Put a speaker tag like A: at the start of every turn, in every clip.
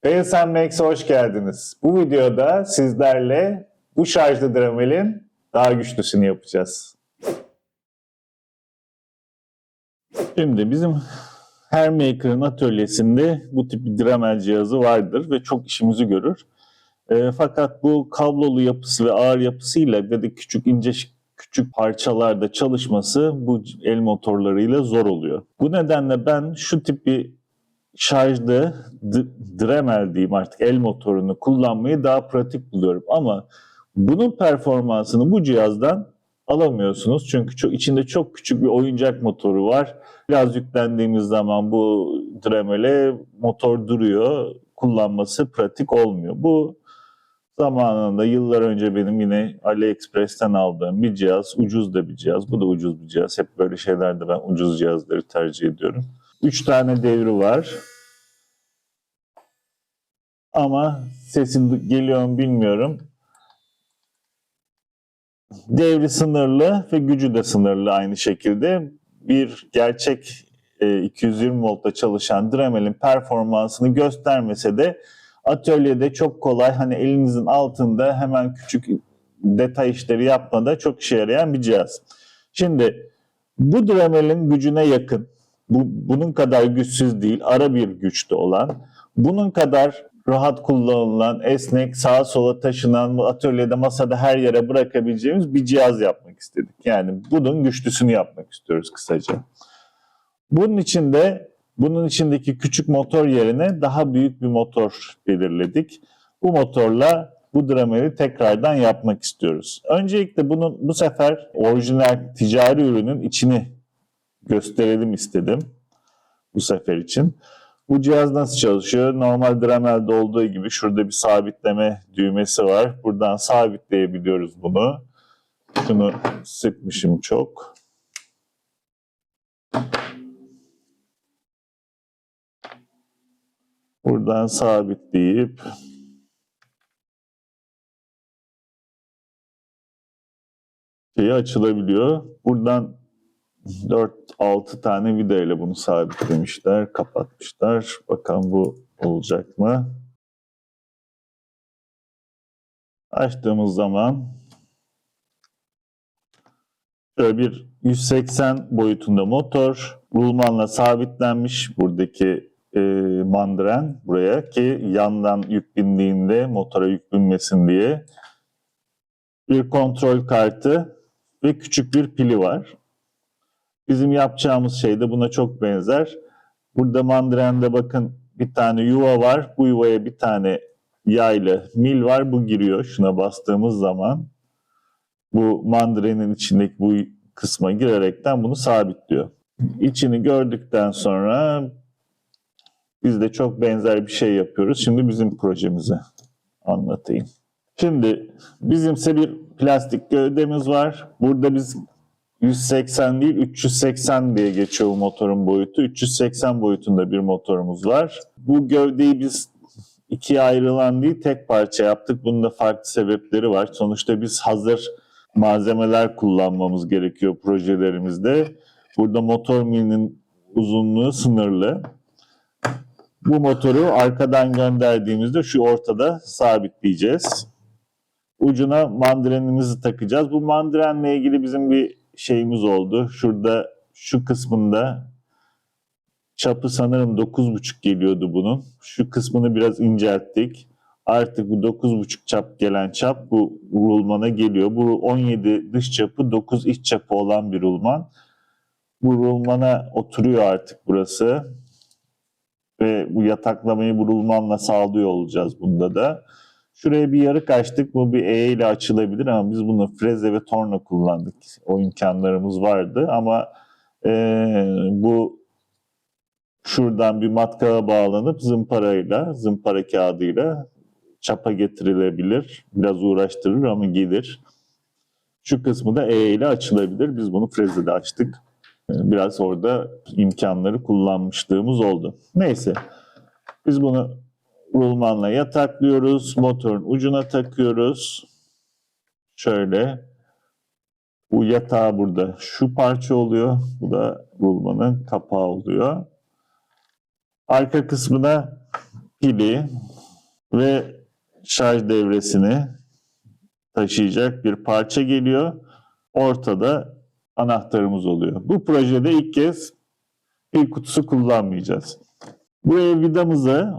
A: PSM Max'e hoş geldiniz. Bu videoda sizlerle bu şarjlı Dramel'in daha güçlüsünü yapacağız. Şimdi bizim her maker'ın atölyesinde bu tip bir Dremel cihazı vardır ve çok işimizi görür. Fakat bu kablolu yapısı ve ağır yapısıyla ve de küçük parçalarda çalışması bu el motorlarıyla zor oluyor. Bu nedenle ben şu tip bir şarjlı Dremel diyeyim artık el motorunu kullanmayı daha pratik buluyorum. Ama bunun performansını bu cihazdan alamıyorsunuz. Çünkü içinde çok küçük bir oyuncak motoru var. Biraz yüklendiğimiz zaman bu Dremel'e motor duruyor. Kullanması pratik olmuyor. Bu zamanında yıllar önce benim yine AliExpress'ten aldığım bir cihaz. Ucuz da bir cihaz. Bu da ucuz bir cihaz. Hep böyle şeylerde ben ucuz cihazları tercih ediyorum. 3 tane devri var. Ama sesin geliyor mu bilmiyorum. Devri sınırlı ve gücü de sınırlı aynı şekilde. Bir gerçek 220 voltta çalışan Dremel'in performansını göstermese de atölyede çok kolay, hani elinizin altında hemen küçük detay işleri yapmada çok işe yarayan bir cihaz. Şimdi bu Dremel'in gücüne yakın, bunun kadar güçsüz değil, ara bir güçte olan, bunun kadar rahat kullanılan, esnek, sağa sola taşınan, atölyede, masada her yere bırakabileceğimiz bir cihaz yapmak istedik. Yani bunun güçlüsünü yapmak istiyoruz kısaca. Bunun içindeki küçük motor yerine daha büyük bir motor belirledik. Bu motorla bu Dremel'i tekrardan yapmak istiyoruz. Öncelikle bu sefer orijinal ticari ürünün içini gösterelim istedim bu sefer için. Bu cihaz nasıl çalışıyor? Normal Dremel'de olduğu gibi şurada bir sabitleme düğmesi var. Buradan sabitleyebiliyoruz bunu. Şunu sıkmışım çok. Buradan sabitleyip açılabiliyor. Buradan 4-6 tane vida ile bunu sabitlemişler, kapatmışlar. Bakalım bu olacak mı? Açtığımız zaman şöyle bir 180 boyutunda motor, rulmanla sabitlenmiş buradaki mandren buraya ki yandan yük bindiğinde motora yük binmesin diye. Bir kontrol kartı ve küçük bir pili var. Bizim yapacağımız şey de buna çok benzer. Burada mandrende bakın bir tane yuva var. Bu yuvaya bir tane yaylı mil var. Bu giriyor. Şuna bastığımız zaman bu mandrenin içindeki bu kısma girerekten bunu sabitliyor. İçini gördükten sonra biz de çok benzer bir şey yapıyoruz. Şimdi bizim projemizi anlatayım. Şimdi bizimse bir plastik gövdemiz var. Burada biz 180 değil 380 diye geçiyor bu motorun boyutu. 380 boyutunda bir motorumuz var. Bu gövdeyi biz ikiye ayrılan değil tek parça yaptık. Bunun da farklı sebepleri var. Sonuçta biz hazır malzemeler kullanmamız gerekiyor projelerimizde. Burada motor milinin uzunluğu sınırlı. Bu motoru arkadan gönderdiğimizde şu ortada sabitleyeceğiz. Ucuna mandrenimizi takacağız. Bu mandrenle ilgili bizim bir şeyimiz oldu. Şurada şu kısmında çapı sanırım 9,5 geliyordu bunun. Şu kısmını biraz incelttik. Artık bu 9,5 çap gelen çap bu rulmana geliyor. Bu 17 dış çapı 9 iç çapı olan bir rulman. Bu rulmana oturuyor artık burası. Ve bu yataklamayı bu rulmanla sağlıyor olacağız bunda da. Şuraya bir yarık açtık. Bu bir E ile açılabilir ama biz bunu freze ve torna kullandık. O imkanlarımız vardı ama bu şuradan bir matkaba bağlanıp zımpara kağıdıyla çapa getirilebilir. Biraz uğraştırır ama gelir. Şu kısmı da E ile açılabilir. Biz bunu frezede açtık. Biraz orada imkanları kullanmışlığımız oldu. Neyse. Biz bunu rulmanla yataklıyoruz. Motorun ucuna takıyoruz. Şöyle. Bu yatağı burada şu parça oluyor. Bu da rulmanın kapağı oluyor. Arka kısmına pili, ve şarj devresini taşıyacak bir parça geliyor. Ortada anahtarımız oluyor. Bu projede ilk kez pil kutusu kullanmayacağız. Buraya vidamızı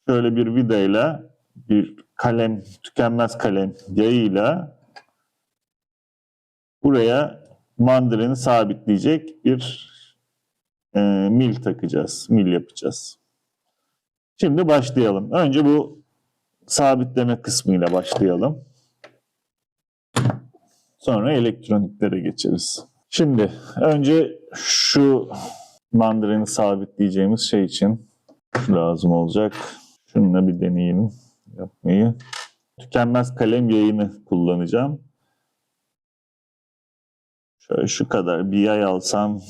A: şöyle bir vidayla, bir kalem, tükenmez kalem yayıyla buraya mandalini sabitleyecek bir mil takacağız, mil yapacağız. Şimdi başlayalım. Önce bu sabitleme kısmıyla başlayalım. Sonra elektroniklere geçeriz. Şimdi önce şu mandalini sabitleyeceğimiz şey için lazım olacak. Şununla bir deneyelim yapmayı. Tükenmez kalem yayını kullanacağım. Şöyle şu kadar bir yay alsam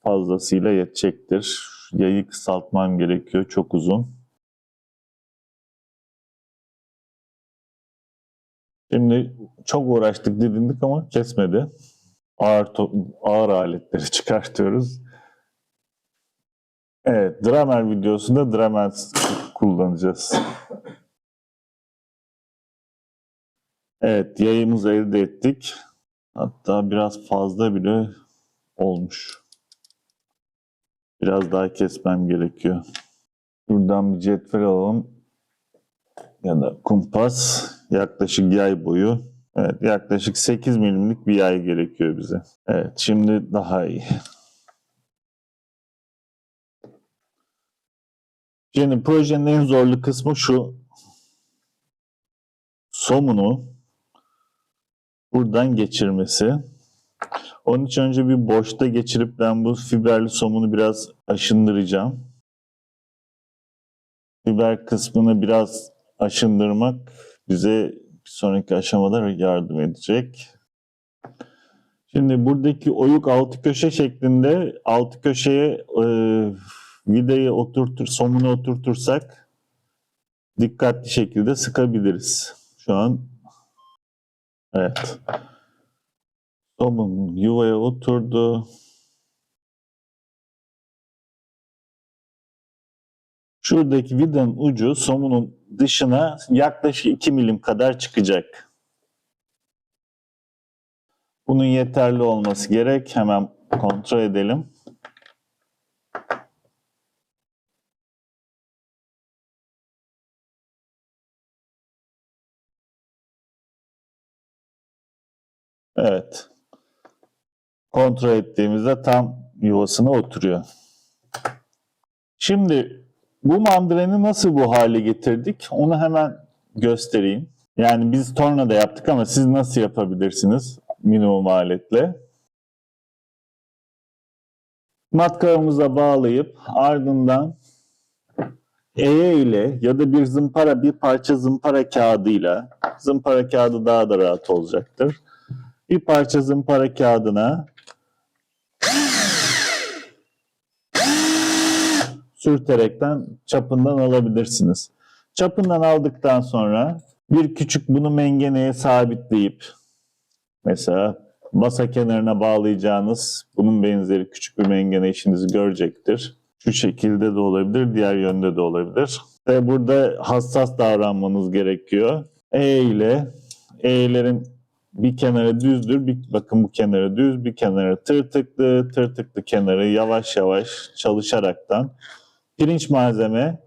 A: fazlasıyla yetecektir. Yayı kısaltmam gerekiyor. Çok uzun. Şimdi çok uğraştık, didindik ama kesmedi. Ağır aletleri çıkartıyoruz. Evet, Dremel videosunda Dremel kullanacağız. Evet, yayımızı elde ettik. Hatta biraz fazla bile olmuş. Biraz daha kesmem gerekiyor. Buradan bir cetvel alalım. Ya da kumpas. Yaklaşık yay boyu. Evet, yaklaşık 8 milimlik bir yay gerekiyor bize. Evet, şimdi daha iyi. Şimdi projenin en zorlu kısmı şu. Somunu buradan geçirmesi. Onun için önce bir boşta geçirip ben bu fiberli somunu biraz aşındıracağım. Fiber kısmını biraz aşındırmak bize bir sonraki aşamada yardım edecek. Şimdi buradaki oyuk altı köşe şeklinde, altı köşeye vidayı somunu oturtursak dikkatli şekilde sıkabiliriz. Şu an evet. Somun yuvaya oturdu. Şuradaki vidanın ucu somunun dışına yaklaşık 2 milim kadar çıkacak. Bunun yeterli olması gerek. Hemen kontrol edelim. Evet. Kontrol ettiğimizde tam yuvasına oturuyor. Şimdi bu mandalini nasıl bu hale getirdik? Onu hemen göstereyim. Yani biz tornada yaptık ama siz nasıl yapabilirsiniz minimum aletle? Matkabımıza bağlayıp ardından ile ya da bir parça zımpara kağıdıyla, zımpara kağıdı daha da rahat olacaktır. Bir parça zımpara kağıdına sürterekten çapından alabilirsiniz. Çapından aldıktan sonra bir küçük bunu mengeneye sabitleyip mesela masa kenarına bağlayacağınız bunun benzeri küçük bir mengene işinizi görecektir. Şu şekilde de olabilir, diğer yönde de olabilir. Ve burada hassas davranmanız gerekiyor. E'lerin bir kenarı düzdür, bakın bu kenarı düz, bir kenarı tırtıklı kenarı yavaş yavaş çalışaraktan pirinç malzeme,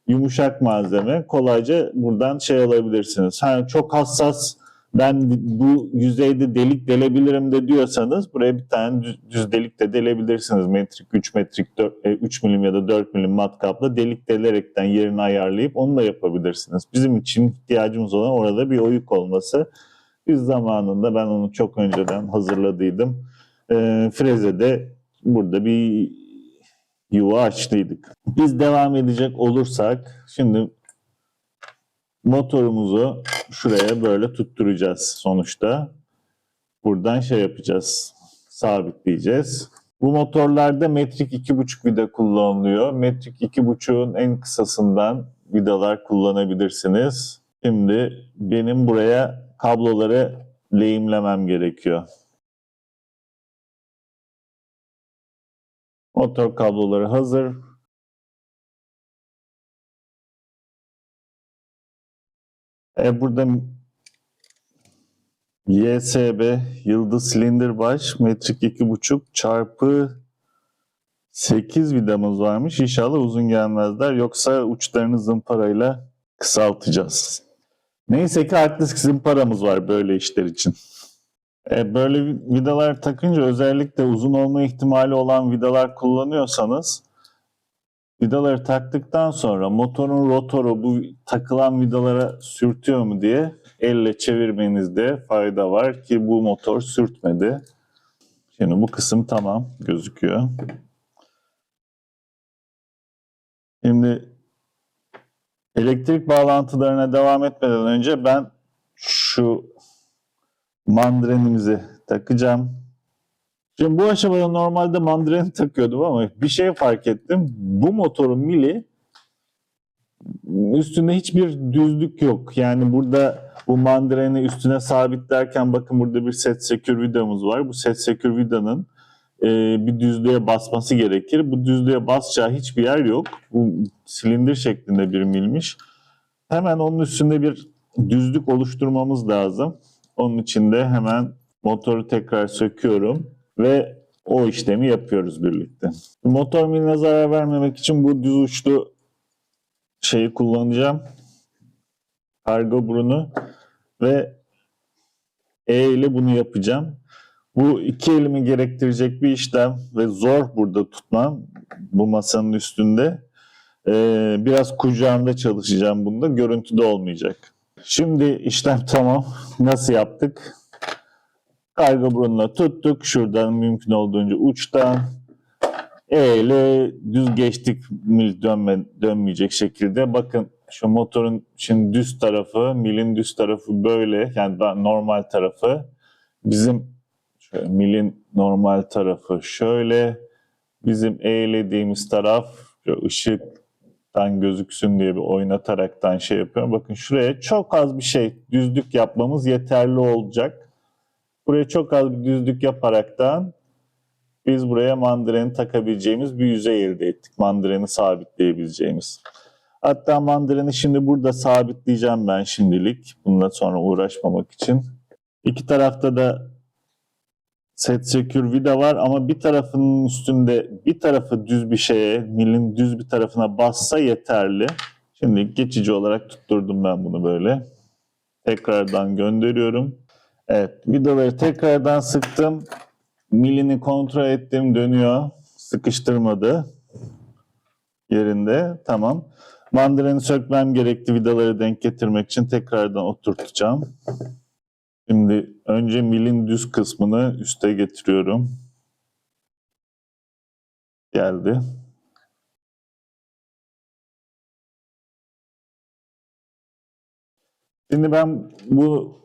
A: yumuşak malzeme kolayca buradan alabilirsiniz. Çok hassas ben bu yüzeyde delik delebilirim de diyorsanız buraya bir tane düz delik de delebilirsiniz. 3 milim ya da 4 milim matkapla delik delerekten yerini ayarlayıp onu da yapabilirsiniz. Bizim için ihtiyacımız olan orada bir oyuk olması. Biz zamanında ben onu çok önceden hazırladıydım. Frezede burada bir yuva açtıydık. Biz devam edecek olursak şimdi motorumuzu şuraya böyle tutturacağız sonuçta. Buradan yapacağız. Sabitleyeceğiz. Bu motorlarda metrik 2,5 vida kullanılıyor. Metrik 2,5'un en kısasından vidalar kullanabilirsiniz. Şimdi benim buraya kabloları lehimlemem gerekiyor. Motor kabloları hazır. Burada YSB yıldız silindir baş metrik 2,5 çarpı 8 vidamız varmış. İnşallah uzun gelmezler. Yoksa uçlarını zımparayla kısaltacağız. Neyse ki hard disk zımparamız var böyle işler için. Böyle vidalar takınca özellikle uzun olma ihtimali olan vidalar kullanıyorsanız vidaları taktıktan sonra motorun rotoru bu takılan vidalara sürtüyor mu diye elle çevirmenizde fayda var ki bu motor sürtmedi. Şimdi bu kısım tamam gözüküyor. Şimdi elektrik bağlantılarına devam etmeden önce ben şu mandrenimizi takacağım. Şimdi bu aşamada normalde mandreni takıyordum ama bir şey fark ettim. Bu motorun mili üstünde hiçbir düzlük yok. Yani burada bu mandreni üstüne sabitlerken bakın burada bir set secure vidamız var. Bu set secure vidanın bir düzlüğe basması gerekir. Bu düzlüğe basacağı hiçbir yer yok. Bu silindir şeklinde bir milmiş. Hemen onun üstünde bir düzlük oluşturmamız lazım. Onun için de hemen motoru tekrar söküyorum ve o işlemi yapıyoruz birlikte. Motor miline zarar vermemek için bu düz uçlu şeyi kullanacağım. Kargo burunu ve ile bunu yapacağım. Bu iki elimi gerektirecek bir işlem ve zor burada tutmam bu masanın üstünde. Biraz kucağımda çalışacağım bunda. Görüntüde olmayacak. Şimdi işlem tamam. Nasıl yaptık? Kargo burununa tuttuk. Şuradan mümkün olduğunca uçtan ile düz geçtik mil dönmeyecek şekilde. Bakın şu motorun şimdi düz tarafı, milin düz tarafı böyle. Yani normal tarafı. Bizim şöyle, milin normal tarafı şöyle. Bizim eğlediğimiz taraf ışıktan gözüksün diye bir oynataraktan şey yapıyorum. Bakın şuraya çok az bir şey düzlük yapmamız yeterli olacak. Buraya çok az bir düzlük yaparaktan biz buraya mandreni takabileceğimiz bir yüzey elde ettik. Mandreni sabitleyebileceğimiz. Hatta mandreni şimdi burada sabitleyeceğim ben şimdilik. Bundan sonra uğraşmamak için. İki tarafta da set secure vida var ama bir tarafının üstünde bir tarafı düz bir şeye, milin düz bir tarafına bassa yeterli. Şimdi geçici olarak tutturdum ben bunu böyle. Tekrardan gönderiyorum. Evet, vidaları tekrardan sıktım. Milini kontrol ettim, dönüyor. Sıkıştırmadı. Yerinde, tamam. Mandalini sökmem gerekti vidaları denk getirmek için tekrardan oturtacağım. Şimdi önce milin düz kısmını üste getiriyorum. Geldi. Şimdi ben bu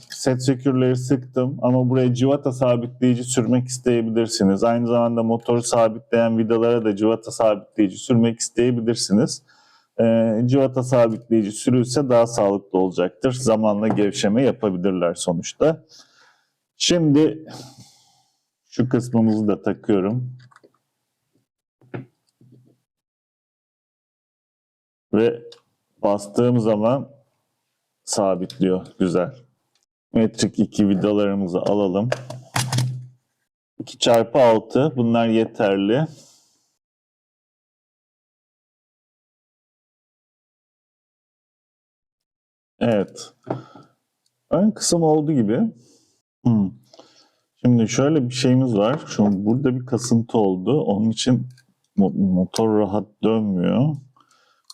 A: set secure'leri sıktım ama buraya civata sabitleyici sürmek isteyebilirsiniz. Aynı zamanda motoru sabitleyen vidalara da civata sabitleyici sürmek isteyebilirsiniz. Civata sabitleyici sürülse daha sağlıklı olacaktır. Zamanla gevşeme yapabilirler sonuçta. Şimdi şu kısmımızı da takıyorum. Ve bastığım zaman sabitliyor. Güzel. Metrik 2 vidalarımızı alalım. 2x6 bunlar yeterli. Evet. Ön kısım oldu gibi. Şimdi şöyle bir şeyimiz var. Şu burada bir kasıntı oldu. Onun için motor rahat dönmüyor.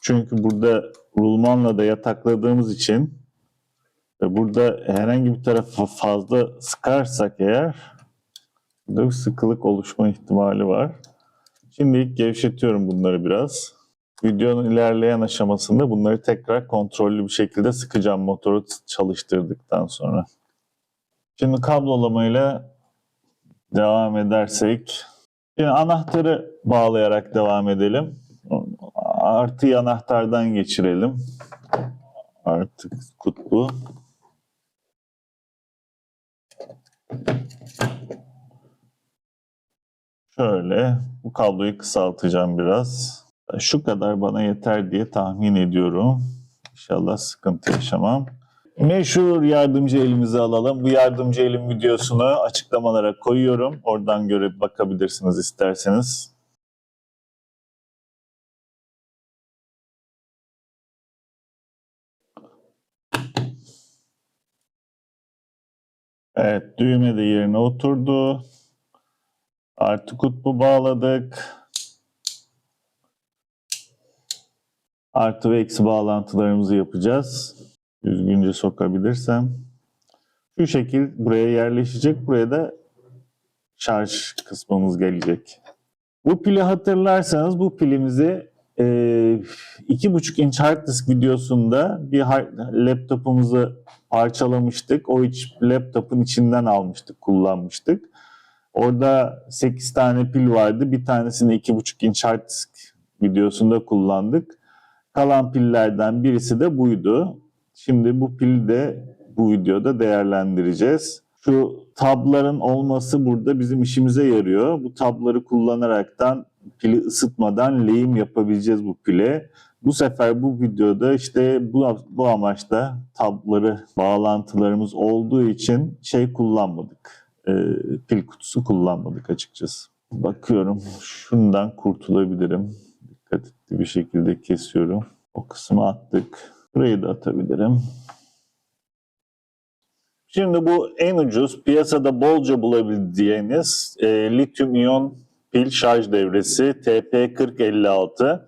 A: Çünkü burada rulmanla da yatakladığımız için ve burada herhangi bir tarafa fazla sıkarsak eğer burada bir sıkılık oluşma ihtimali var. Şimdi gevşetiyorum bunları biraz. Videonun ilerleyen aşamasında bunları tekrar kontrollü bir şekilde sıkacağım motoru çalıştırdıktan sonra. Şimdi kablolamayla devam edersek, şimdi anahtarı bağlayarak devam edelim. Artıyı anahtardan geçirelim. Artı kutbu. Şöyle bu kabloyu kısaltacağım biraz. Şu kadar bana yeter diye tahmin ediyorum. İnşallah sıkıntı yaşamam. Meşhur yardımcı elimizi alalım. Bu yardımcı elim videosunu açıklamalara koyuyorum. Oradan görüp bakabilirsiniz isterseniz. Evet, düğme de yerine oturdu. Artı kutbu bağladık. Artı ve eksi bağlantılarımızı yapacağız. Düzgünce sokabilirsem. Şu şekil buraya yerleşecek. Buraya da şarj kısmımız gelecek. Bu pili hatırlarsanız bu pilimizi 2,5 inç hard disk videosunda bir laptopumuzu parçalamıştık. O laptopun içinden almıştık, kullanmıştık. Orada 8 tane pil vardı. Bir tanesini 2,5 inç hard disk videosunda kullandık. Kalan pillerden birisi de buydu. Şimdi bu pili de bu videoda değerlendireceğiz. Şu tabların olması burada bizim işimize yarıyor. Bu tabları kullanaraktan pili ısıtmadan lehim yapabileceğiz bu pile. Bu sefer bu videoda işte bu amaçla tabları bağlantılarımız olduğu için kullanmadık. Pil kutusu kullanmadık açıkçası. Bakıyorum şundan kurtulabilirim. Dikkatli bir şekilde kesiyorum. O kısmı attık. Burayı da atabilirim. Şimdi bu en ucuz, piyasada bolca bulabileceğiniz lityum iyon pil şarj devresi TP4056.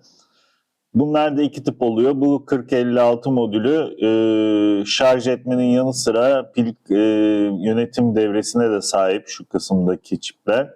A: Bunlar da iki tip oluyor. Bu 4056 modülü şarj etmenin yanı sıra pil yönetim devresine de sahip şu kısımdaki çipler.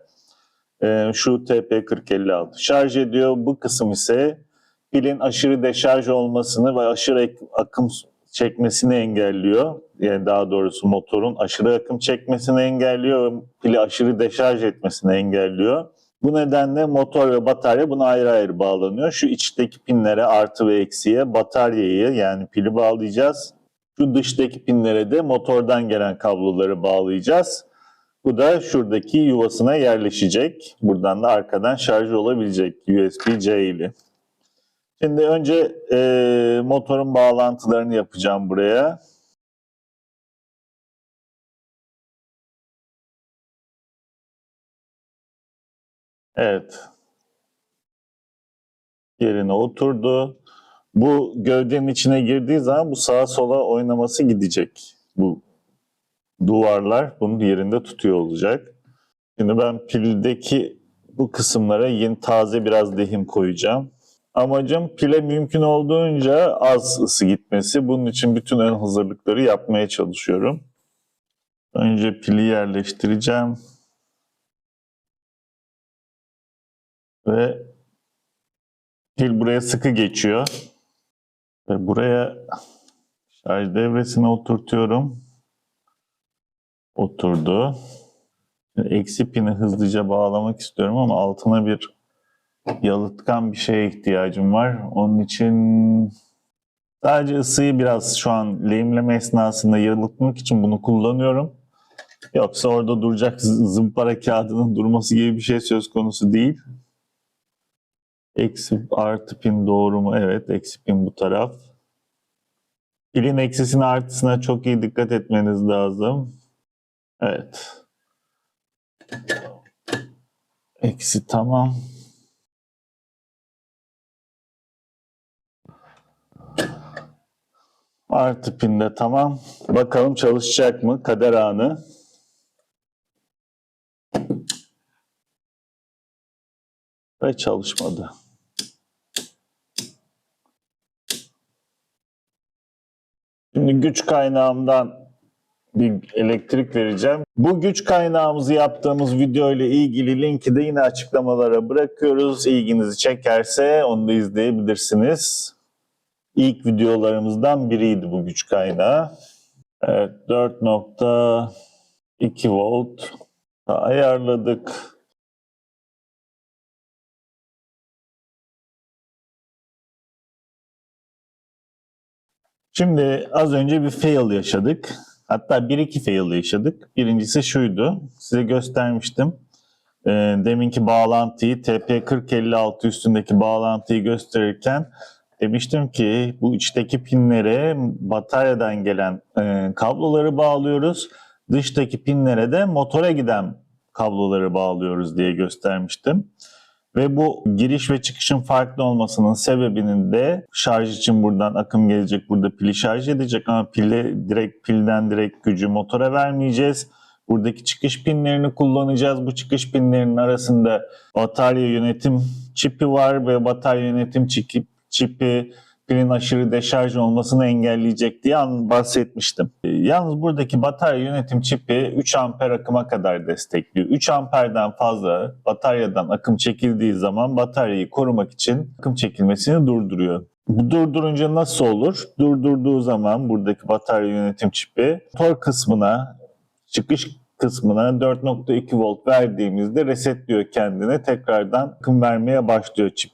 A: Şu TP4056 şarj ediyor. Bu kısım ise pilin aşırı deşarj olmasını ve aşırı akım çekmesini engelliyor. Yani daha doğrusu motorun aşırı akım çekmesini engelliyor ve pili aşırı deşarj etmesini engelliyor. Bu nedenle motor ve batarya buna ayrı ayrı bağlanıyor. Şu içteki pinlere artı ve eksiye bataryayı yani pili bağlayacağız. Şu dıştaki pinlere de motordan gelen kabloları bağlayacağız. Bu da şuradaki yuvasına yerleşecek. Buradan da arkadan şarj olabilecek USB-C ile. Şimdi önce motorun bağlantılarını yapacağım buraya. Evet. Yerine oturdu. Bu gövdenin içine girdiği zaman bu sağa sola oynaması gidecek. Bu duvarlar bunun yerinde tutuyor olacak. Şimdi ben pildeki bu kısımlara yeni taze biraz lehim koyacağım. Amacım pile mümkün olduğunca az ısı gitmesi. Bunun için bütün ön hazırlıkları yapmaya çalışıyorum. Önce pili yerleştireceğim. Ve pil buraya sıkı geçiyor. Ve buraya şarj devresini oturtuyorum. Oturdu. Eksi pini hızlıca bağlamak istiyorum ama altına bir yalıtkan bir şeye ihtiyacım var. Onun için sadece ısıyı biraz şu an lehimleme esnasında yalıtmak için bunu kullanıyorum. Yoksa orada duracak zımpara kağıdının durması gibi bir şey söz konusu değil. Eksi artı pin doğru mu? Evet, eksi pin bu taraf. Pilin eksisine artısına çok iyi dikkat etmeniz lazım. Evet. Eksi tamam. Artı pin de tamam. Bakalım çalışacak mı? Kader anı. Ve çalışmadı. Şimdi güç kaynağımdan bir elektrik vereceğim. Bu güç kaynağımızı yaptığımız video ile ilgili linki de yine açıklamalara bırakıyoruz. İlginizi çekerse onu da izleyebilirsiniz. İlk videolarımızdan biriydi bu güç kaynağı. Evet, 4,2 volt ayarladık. Şimdi az önce bir fail yaşadık. Hatta bir iki fail yaşadık. Birincisi şuydu. Size göstermiştim. Deminki bağlantıyı TP4056 üstündeki bağlantıyı gösterirken Demiştim ki bu içteki pinlere bataryadan gelen kabloları bağlıyoruz. Dıştaki pinlere de motora giden kabloları bağlıyoruz diye göstermiştim. Ve bu giriş ve çıkışın farklı olmasının sebebinin de şarj için buradan akım gelecek, burada pili şarj edecek ama pilden direkt gücü motora vermeyeceğiz. Buradaki çıkış pinlerini kullanacağız. Bu çıkış pinlerinin arasında batarya yönetim çipi var ve batarya yönetim çipi pilin aşırı deşarj olmasını engelleyecek diye bahsetmiştim. Yalnız buradaki batarya yönetim çipi 3 amper akıma kadar destekliyor. 3 amperden fazla bataryadan akım çekildiği zaman bataryayı korumak için akım çekilmesini durduruyor. Bu durdurunca nasıl olur? Durdurduğu zaman buradaki batarya yönetim çipi motor kısmına, çıkış kısmına 4.2 volt verdiğimizde resetliyor kendine. Tekrardan akım vermeye başlıyor. Çip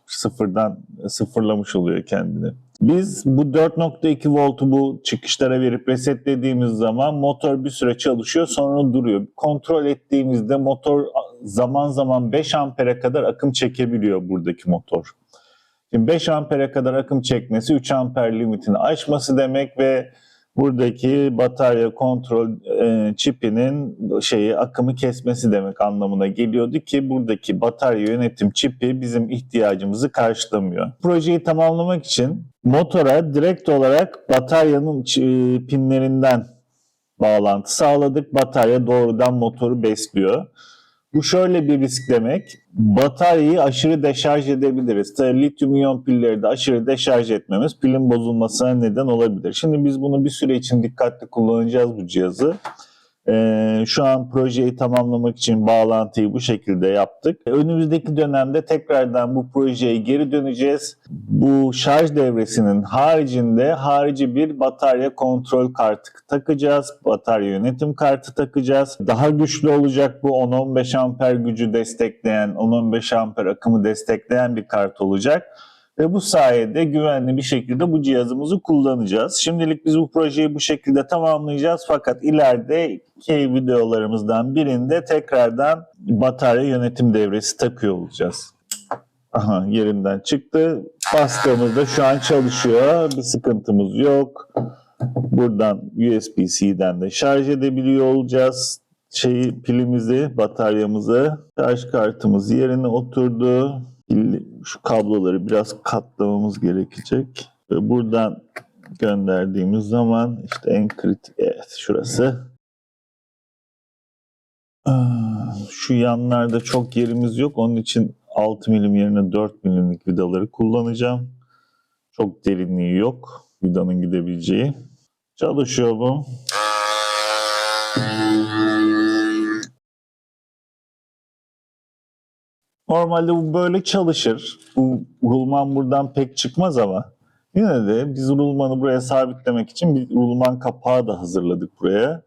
A: sıfırlamış oluyor kendini. Biz bu 4.2 voltu bu çıkışlara verip resetlediğimiz zaman motor bir süre çalışıyor, sonra duruyor. Kontrol ettiğimizde motor zaman zaman 5 ampere kadar akım çekebiliyor buradaki motor. Şimdi 5 ampere kadar akım çekmesi 3 amper limitini aşması demek ve buradaki batarya kontrol çipinin akımı kesmesi demek anlamına geliyordu ki buradaki batarya yönetim çipi bizim ihtiyacımızı karşılamıyor. Projeyi tamamlamak için motora direkt olarak bataryanın pinlerinden bağlantı sağladık. Batarya doğrudan motoru besliyor. Bu şöyle bir risk demek. Bataryayı aşırı deşarj edebiliriz. Lityum iyon pilleri de aşırı deşarj etmemiz pilin bozulmasına neden olabilir. Şimdi biz bunu bir süre için dikkatli kullanacağız bu cihazı. Şu an projeyi tamamlamak için bağlantıyı bu şekilde yaptık. Önümüzdeki dönemde tekrardan bu projeye geri döneceğiz. Bu şarj devresinin haricinde harici bir batarya kontrol kartı takacağız. Batarya yönetim kartı takacağız. Daha güçlü olacak bu 10-15 amper gücü destekleyen, 10-15 amper akımı destekleyen bir kart olacak. Ve bu sayede güvenli bir şekilde bu cihazımızı kullanacağız. Şimdilik biz bu projeyi bu şekilde tamamlayacağız. Fakat ilerideki videolarımızdan birinde tekrardan batarya yönetim devresi takıyor olacağız. Aha, yerinden çıktı. Bastığımızda şu an çalışıyor. Bir sıkıntımız yok. Buradan USB-C'den de şarj edebiliyor olacağız. Pilimizi, bataryamızı, şarj kartımız yerine oturdu. Şu kabloları biraz katlamamız gerekecek. Ve buradan gönderdiğimiz zaman işte en kritik, evet şurası. Şu yanlarda çok yerimiz yok. Onun için 6 milim yerine 4 milimlik vidaları kullanacağım. Çok derinliği yok vidanın gidebileceği. Çalışıyor bu. Normalde bu böyle çalışır. Bu rulman buradan pek çıkmaz ama yine de biz rulmanı buraya sabitlemek için bir rulman kapağı da hazırladık buraya.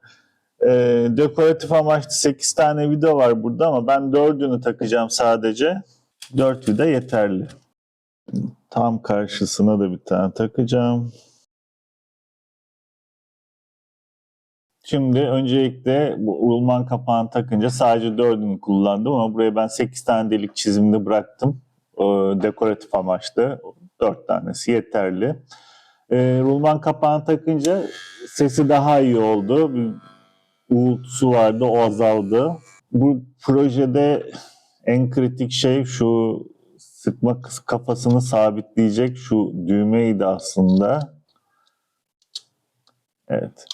A: Dekoratif amaçlı 8 tane vida var burada ama ben 4'ünü takacağım sadece. 4 vida yeterli. Tam karşısına da bir tane takacağım. Şimdi öncelikle bu rulman kapağını takınca sadece 4'ünü kullandım ama buraya ben 8 tane delik çizimde bıraktım. Dekoratif amaçlı 4 tanesi yeterli. Rulman kapağını takınca sesi daha iyi oldu. Bir uğultusu vardı, o azaldı. Bu projede en kritik şey şu sıkma kafasını sabitleyecek şu düğmeydi aslında. Evet.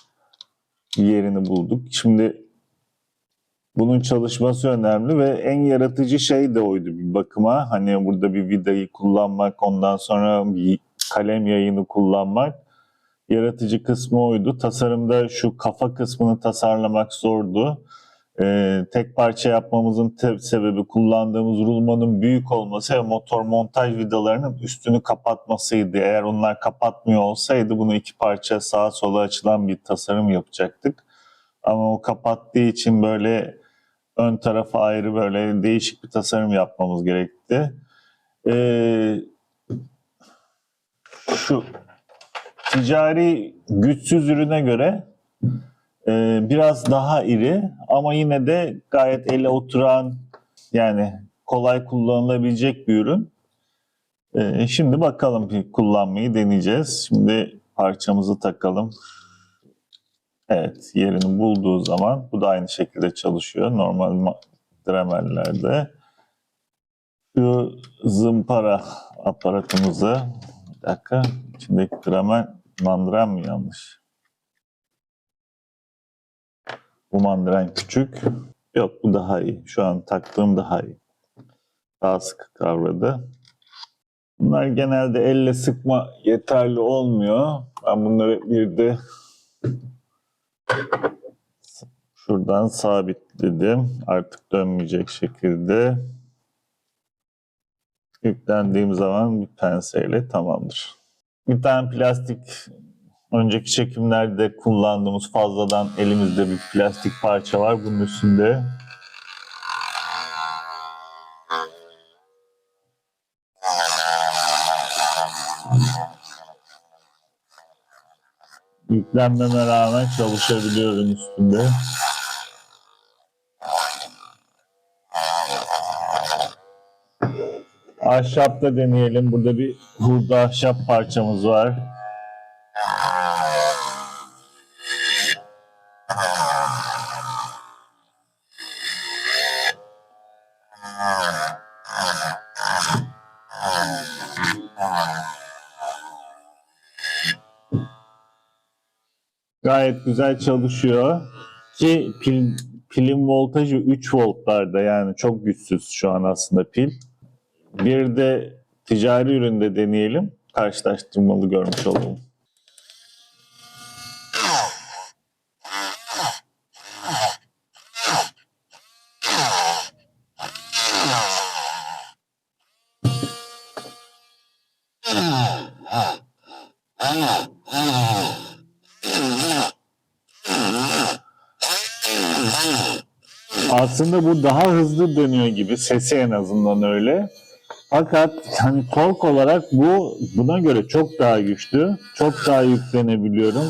A: Yerini bulduk. Şimdi bunun çalışması önemli ve en yaratıcı şey de oydu bir bakıma. Hani burada bir vidayı kullanmak, ondan sonra bir kalem yayını kullanmak. Yaratıcı kısmı oydu. Tasarımda şu kafa kısmını tasarlamak zordu. Tek parça yapmamızın sebebi kullandığımız rulmanın büyük olması ve motor montaj vidalarının üstünü kapatmasıydı. Eğer onlar kapatmıyor olsaydı bunu 2 parça sağa sola açılan bir tasarım yapacaktık. Ama o kapattığı için böyle ön tarafa ayrı böyle değişik bir tasarım yapmamız gerekti. Şu ticari güçsüz ürüne göre biraz daha iri ama yine de gayet ele oturan, yani kolay kullanılabilecek bir ürün. Şimdi bakalım, bir kullanmayı deneyeceğiz. Şimdi parçamızı takalım. Evet, yerini bulduğu zaman bu da aynı şekilde çalışıyor. Normal Dremel'lerde. Şu zımpara aparatımızı, bir dakika, içindeki Dremel mandren mi yanlış? Bu mandren küçük. Yok, bu daha iyi. Şu an taktığım daha iyi. Daha sıkı kavradı. Bunlar genelde elle sıkma yeterli olmuyor. Ben bunları bir de şuradan sabitledim. Artık dönmeyecek şekilde. Yüklendiğim zaman bir penseyle tamamdır. Bir tane plastik, önceki çekimlerde kullandığımız fazladan elimizde bir plastik parça var. Bunun üstünde yüklenmeme rağmen çalışabiliyorum üstünde. Ahşapta deneyelim. Burada bir hurda ahşap parçamız var. Gayet güzel çalışıyor. Ki pilin voltajı 3 voltlarda, yani çok güçsüz şu an aslında pil. Bir de ticari üründe deneyelim. Karşılaştırmalı görmüş olalım. Aslında bu daha hızlı dönüyor gibi, sesi en azından öyle. Fakat hani tork olarak buna göre çok daha güçlü, çok daha yüklenebiliyorum.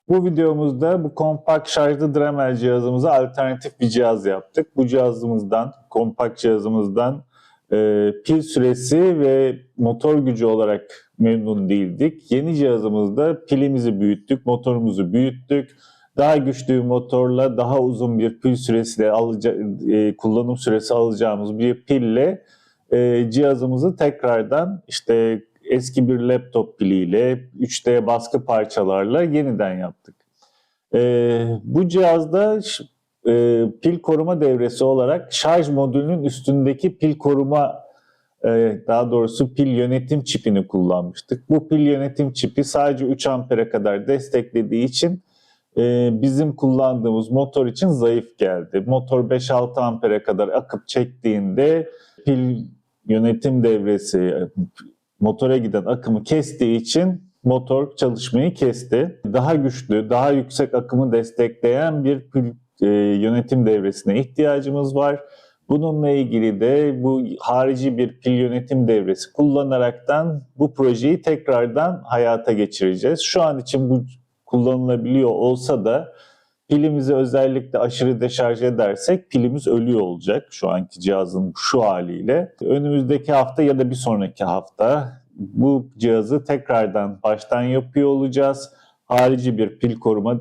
A: Bu videomuzda bu kompakt şarjlı Dremel cihazımıza alternatif bir cihaz yaptık. Bu cihazımızdan, kompakt cihazımızdan pil süresi ve motor gücü olarak memnun değildik. Yeni cihazımızda pilimizi büyüttük, motorumuzu büyüttük. Daha güçlü bir motorla, daha uzun bir pil süresiyle kullanım süresi alacağımız bir pille cihazımızı tekrardan işte eski bir laptop piliyle, 3D baskı parçalarla yeniden yaptık. Bu cihazda pil koruma devresi olarak şarj modülünün üstündeki pil koruma, daha doğrusu pil yönetim çipini kullanmıştık. Bu pil yönetim çipi sadece 3 ampere kadar desteklediği için bizim kullandığımız motor için zayıf geldi. Motor 5-6 ampere kadar akıp çektiğinde pil yönetim devresi motora giden akımı kestiği için motor çalışmayı kesti. Daha güçlü, daha yüksek akımı destekleyen bir pil yönetim devresine ihtiyacımız var. Bununla ilgili de bu harici bir pil yönetim devresi kullanaraktan bu projeyi tekrardan hayata geçireceğiz. Şu an için bu kullanılabiliyor olsa da pilimizi özellikle aşırı deşarj edersek pilimiz ölüyor olacak şu anki cihazın şu haliyle. Önümüzdeki hafta ya da bir sonraki hafta bu cihazı tekrardan baştan yapıyor olacağız. Harici bir pil koruma,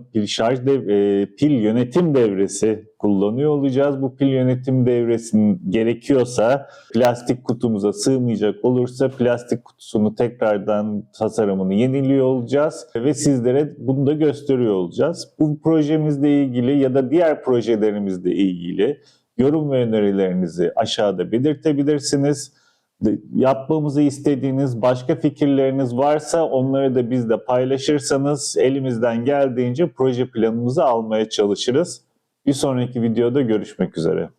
A: pil yönetim devresi kullanıyor olacağız. Bu pil yönetim devresinin gerekiyorsa, plastik kutumuza sığmayacak olursa plastik kutusunu tekrardan tasarımını yeniliyor olacağız ve sizlere bunu da gösteriyor olacağız. Bu projemizle ilgili ya da diğer projelerimizle ilgili yorum ve önerilerinizi aşağıda belirtebilirsiniz. Yapmamızı istediğiniz başka fikirleriniz varsa onları da bizle paylaşırsanız elimizden geldiğince proje planımızı almaya çalışırız. Bir sonraki videoda görüşmek üzere.